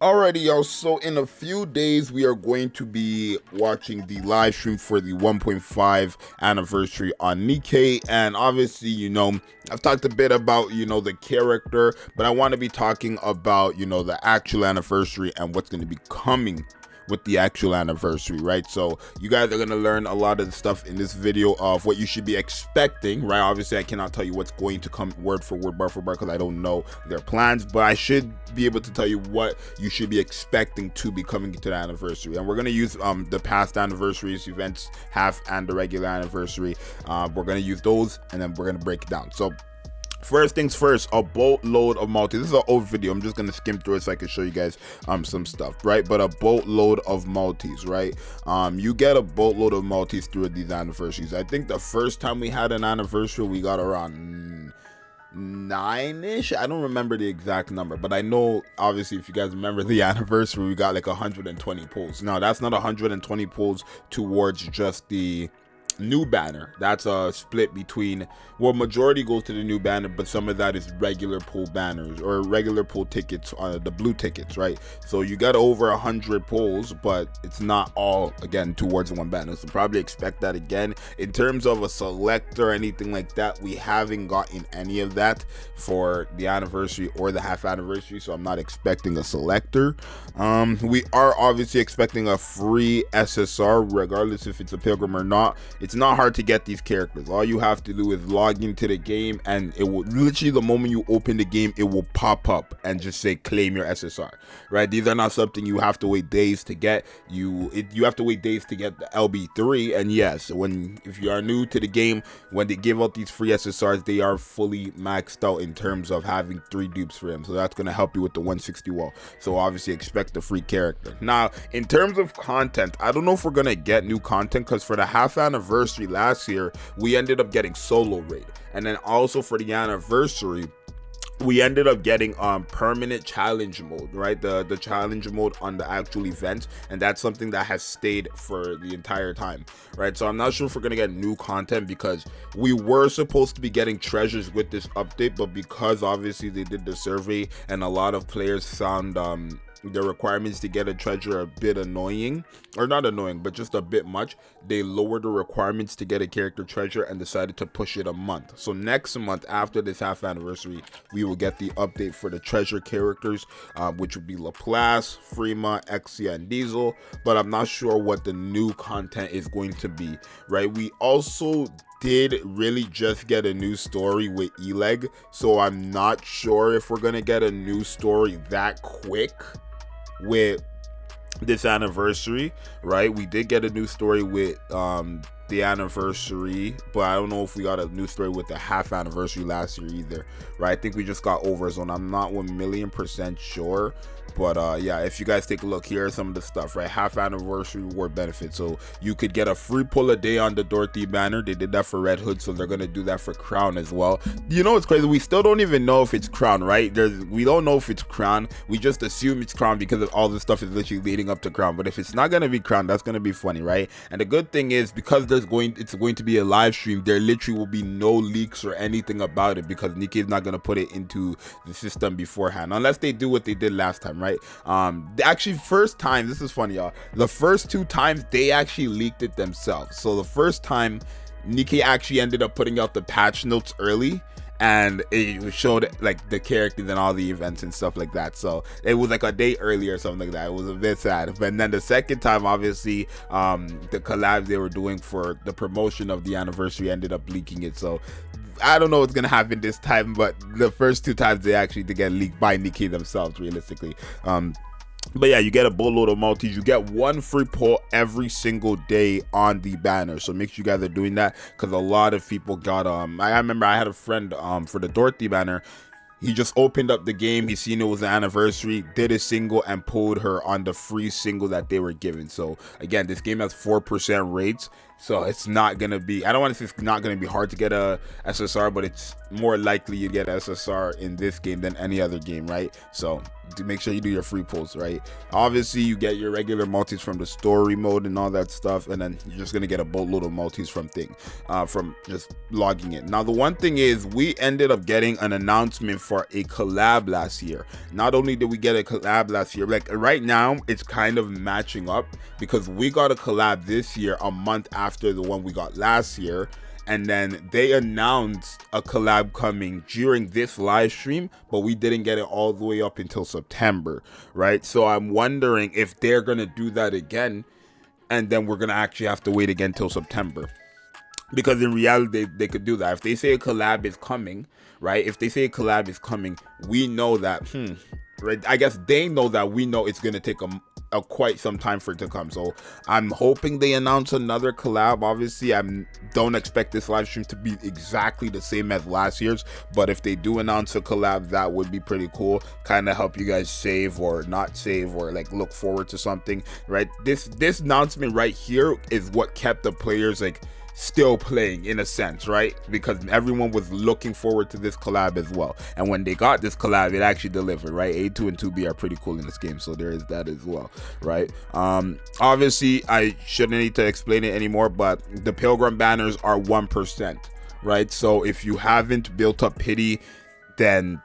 Alrighty, y'all. So in a few days, we are going to be watching the live stream for the 1.5 anniversary on Nikke. And obviously, I've talked a bit about, the character, but I want to be talking about, the actual anniversary and what's going to be coming with the actual anniversary, right? So you guys are going to learn a lot of the stuff in this video of what you should be expecting, right? Obviously I cannot tell you what's going to come word for word, bar for bar, because I don't know their plans, but I should be able to tell you what you should be expecting to be coming to the anniversary. And we're going to use the past anniversaries, events, half and the regular anniversary. We're going to use those and then we're going to break it down. So first things first, a boatload of multis. This is an old video. I'm just gonna skim through it so I can show you guys some stuff, right? But a boatload of multis, right? You get a boatload of multis through these anniversaries. I think the first time we had an anniversary, we got around 9-ish. I don't remember the exact number, but I know obviously if you guys remember the anniversary, we got like 120 pulls. Now that's not 120 pulls towards just the new banner. That's a split between, well, majority goes to the new banner, but some of that is regular pull banners or regular pull tickets, the blue tickets, right? So you got over 100 pulls, but it's not all again towards one banner, so probably expect that. Again, in terms of a select or anything like that, we haven't gotten any of that for the anniversary or the half anniversary, so I'm not expecting a selector. We are obviously expecting a free SSR regardless if it's a Pilgrim or not. It's not hard to get these characters. All you have to do is log into the game, and it will literally, the moment you open the game, it will pop up and just say claim your SSR, right? These are not something you have to wait days to get. You have to wait days to get the LB3. And yes, if you are new to the game, when they give out these free SSRs, they are fully maxed out in terms of having 3 dupes for them, so that's going to help you with the 160 wall. So obviously expect the free character. Now in terms of content, I don't know if we're going to get new content, because for the half anniversary last year we ended up getting solo raid, and then also for the anniversary we ended up getting permanent challenge mode, right? The challenge mode on the actual event, and that's something that has stayed for the entire time, right? So I'm not sure if we're gonna get new content, because we were supposed to be getting treasures with this update, but because obviously they did the survey and a lot of players found the requirements to get a treasure a bit annoying, or not annoying, but just a bit much, they lowered the requirements to get a character treasure and decided to push it a month. So next month, after this half anniversary, we will get the update for the treasure characters, which would be Laplace, Freema, Exia, and Diesel, but I'm not sure what the new content is going to be, right? We also did really just get a new story with Eleg, so I'm not sure if we're gonna get a new story that quick with this anniversary, right? We did get a new story with the anniversary, but I don't know if we got a new story with the half anniversary last year either, right? I think we just got Overzone. I'm not 1,000,000% sure, but yeah, if you guys take a look, here are some of the stuff, right? Half anniversary reward benefits, so you could get a free pull a day on the Dorothy banner. They did that for Red Hood, so they're gonna do that for Crown as well. It's crazy, we still don't even know if it's Crown, right? We don't know if it's Crown. We just assume it's Crown because of all this stuff is literally leading up to Crown. But if it's not gonna be Crown, that's gonna be funny, right? And the good thing is, because it's going to be a live stream, there literally will be no leaks or anything about it, because Nikke is not going to put it into the system beforehand, unless they do what they did last time, right? Actually, first time, this is funny, y'all, the first 2 times they actually leaked it themselves. So the first time Nikke actually ended up putting out the patch notes early, and it showed like the characters and all the events and stuff like that, so it was like a day early or something like that. It was a bit sad. But then the second time, obviously the collab they were doing for the promotion of the anniversary ended up leaking it, so I don't know what's gonna happen this time, but the first 2 times they actually did get leaked by Nikke themselves, realistically. But yeah, you get a boatload of multis. You get 1 free pull every single day on the banner, so make sure you guys are doing that, because a lot of people got I remember I had a friend for the Dorothy banner. He just opened up the game, he seen it was an anniversary, did a single and pulled her on the free single that they were given. So again, this game has 4% rates, so it's not gonna be, I don't want to say it's not gonna be hard to get a SSR, but it's more likely you get SSR in this game than any other game, right? So make sure you do your free pulls, right? Obviously you get your regular multis from the story mode and all that stuff, and then you're just gonna get a boatload of multis from from just logging in. Now the one thing is, we ended up getting an announcement for a collab last year. Not only did we get a collab last year, like right now it's kind of matching up, because we got a collab this year a month after the one we got last year, and then they announced a collab coming during this live stream, but we didn't get it all the way up until September, right? So I'm wondering if they're gonna do that again, and then we're gonna actually have to wait again till September. Because in reality, they could do that. If they say a collab is coming, right? If they say a collab is coming, we know that, right? I guess they know that we know it's gonna take a quite some time for it to come. So I'm hoping they announce another collab. Obviously, I don't expect this live stream to be exactly the same as last year's, but if they do announce a collab, that would be pretty cool. Kind of help you guys save or not save, or like look forward to something, right? This announcement right here is what kept the players like still playing, in a sense, right? Because everyone was looking forward to this collab as well, and when they got this collab, it actually delivered, right? A2 and 2B are pretty cool in this game, so there is that as well, right? Obviously I shouldn't need to explain it anymore, but the Pilgrim banners are 1%, right? So if you haven't built up pity, then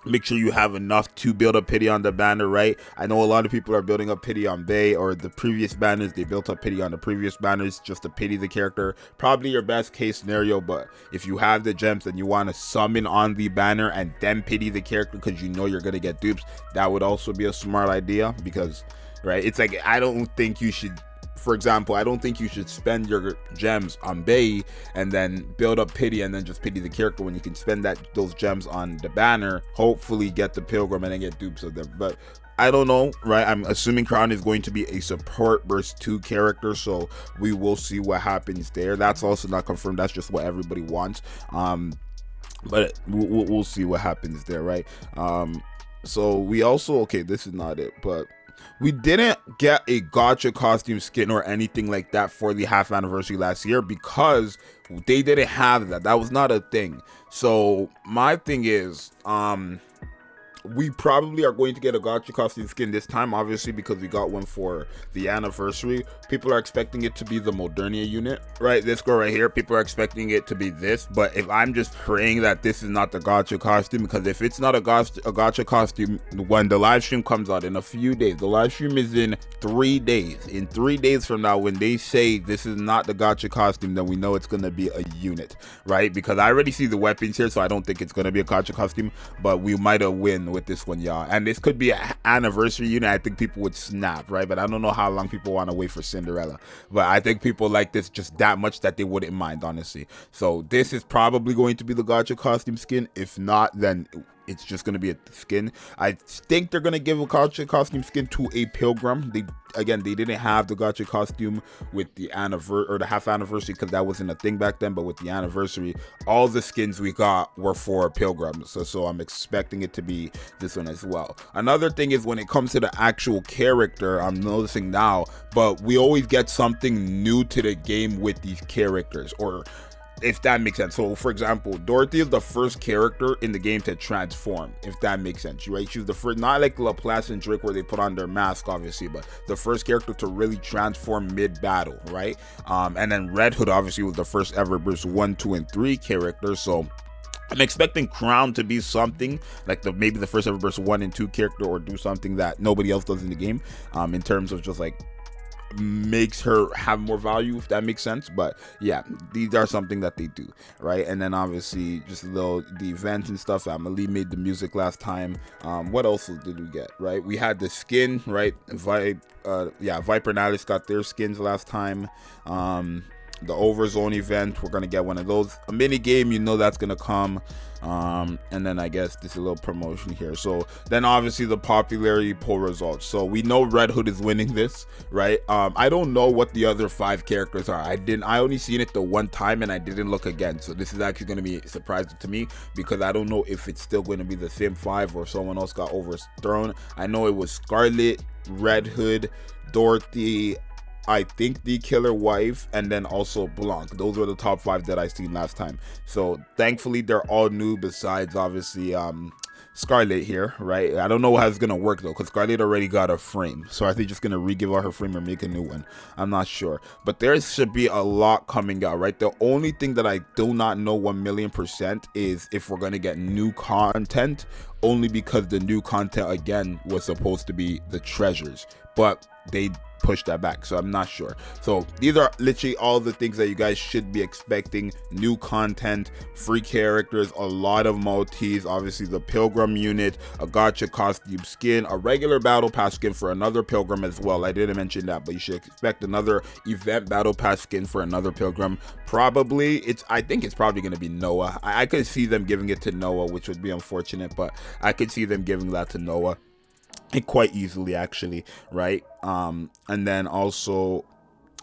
make sure you have enough to build up pity on the banner, right? I know a lot of people are building up pity on Bay or the previous banners. They built up pity on the previous banners just to pity the character. Probably your best case scenario, but if you have the gems and you want to summon on the banner and then pity the character because you know you're going to get dupes, that would also be a smart idea, because, right, it's like, I don't think you should, for example, I don't think you should spend your gems on Bay and then build up pity and then just pity the character, when you can spend those gems on the banner, hopefully get the Pilgrim and then get dupes of them. But I don't know, right? I'm assuming Crown is going to be a support versus 2 character, so we will see what happens there. That's also not confirmed. That's just what everybody wants. But we'll see what happens there, right? So we also, okay, this is not it, but we didn't get a Gacha costume skin or anything like that for the half anniversary last year, because they didn't have that. That was not a thing. So my thing is, we probably are going to get a Gacha costume skin this time, obviously, because we got one for the anniversary. People are expecting it to be the Modernia unit, right? This girl right here, people are expecting it to be this, but if I'm just praying that this is not the Gacha costume, because if it's not a Gacha costume, when the live stream comes out in a few days, the live stream is in 3 days. In 3 days from now, when they say this is not the Gacha costume, then we know it's going to be a unit, right? Because I already see the weapons here, so I don't think it's going to be a Gacha costume, but we might have win with this one, y'all. And this could be an anniversary unit. I think people would snap, right? But I don't know how long people want to wait for Cinderella, but I think people like this just that much that they wouldn't mind, honestly. So this is probably going to be the Gacha costume skin. If not, then it's just going to be a skin. I think they're going to give a Gacha costume skin to a Pilgrim. They didn't have the Gacha costume with the anniversary or the half anniversary, because that wasn't a thing back then. But with the anniversary, all the skins we got were for Pilgrim, so I'm expecting it to be this one as well. Another thing is, when it comes to the actual character, I'm noticing now, but we always get something new to the game with these characters, or if that makes sense. So for example, Dorothy is the first character in the game to transform, if that makes sense, right? She's the first, not like Laplace and Drake where they put on their mask, obviously, but the first character to really transform mid-battle, right? And then Red Hood obviously was the first ever versus 1, 2, and 3 character. So I'm expecting Crown to be something like maybe the first ever versus 1 and 2 character, or do something that nobody else does in the game, in terms of just like makes her have more value, if that makes sense. But yeah, these are something that they do, right? And then obviously just the events and stuff. Amelie made the music last time. What else did we get, right? We had the skin, right? Viper and Alice got their skins last time. The Overzone event, we're gonna get one of those. A mini game, you know that's gonna come. And then I guess this is a little promotion here. So then obviously the popularity poll results. So we know Red Hood is winning this, right? I don't know what the other 5 characters are. I only seen it the one time and I didn't look again. So this is actually going to be surprising to me, because I don't know if it's still going to be the same 5 or someone else got overthrown. I know it was Scarlet, Red Hood, Dorothy, I think the Killer Wife, and then also Blanc. Those were the top 5 that I seen last time. So thankfully they're all new, besides obviously Scarlet here, right? I don't know how it's gonna work though, because Scarlet already got a frame. So are they just gonna re-give her her frame or make a new one? I'm not sure. But there should be a lot coming out, right? The only thing that I do not know 1,000,000% is if we're gonna get new content, only because the new content again was supposed to be the treasures, but they push that back, so I'm not sure. So these are literally all the things that you guys should be expecting: new content, free characters, a lot of multis, obviously the Pilgrim unit, a Gacha costume skin, a regular battle pass skin for another Pilgrim as well. I didn't mention that, but you should expect another event battle pass skin for another Pilgrim. Probably I think it's probably going to be Noah. I could see them giving it to Noah, which would be unfortunate, but I could see them giving that to Noah quite easily, actually, right? And then also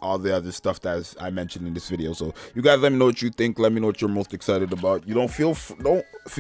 all the other stuff that I mentioned in this video. So you guys let me know what you think. Let me know what you're most excited about. You don't feel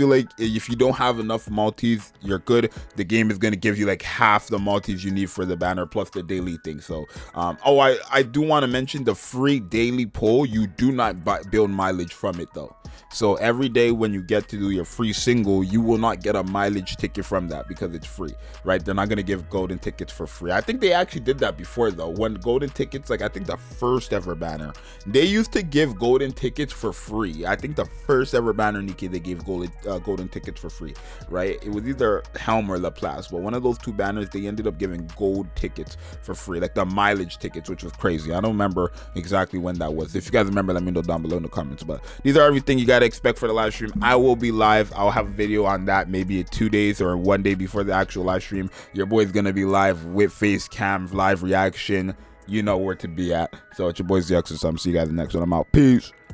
like if you don't have enough multis, you're good. The game is going to give you like half the multis you need for the banner plus the daily thing. So oh, I do want to mention the free daily poll. You do not build mileage from it though. So every day when you get to do your free single, you will not get a mileage ticket from that because it's free, right? They're not going to give golden tickets for free. I think they actually did that before though. When golden tickets, like I think the first ever banner, they used to give golden tickets for free. I think the first ever banner, Nikke, they gave golden tickets for free, right? It was either Helm or Laplace, but one of those two banners, they ended up giving gold tickets for free, like the mileage tickets, which was crazy. I don't remember exactly when that was. If you guys remember, let me know down below in the comments. But these are everything you got to expect for the live stream. I will be live. I'll have a video on that maybe 2 days or 1 day before the actual live stream. Your boy's gonna be live with face cam, live reaction. You know where to be at. So it's your boy Zxous. I'm see you guys in the next one. I'm out. Peace.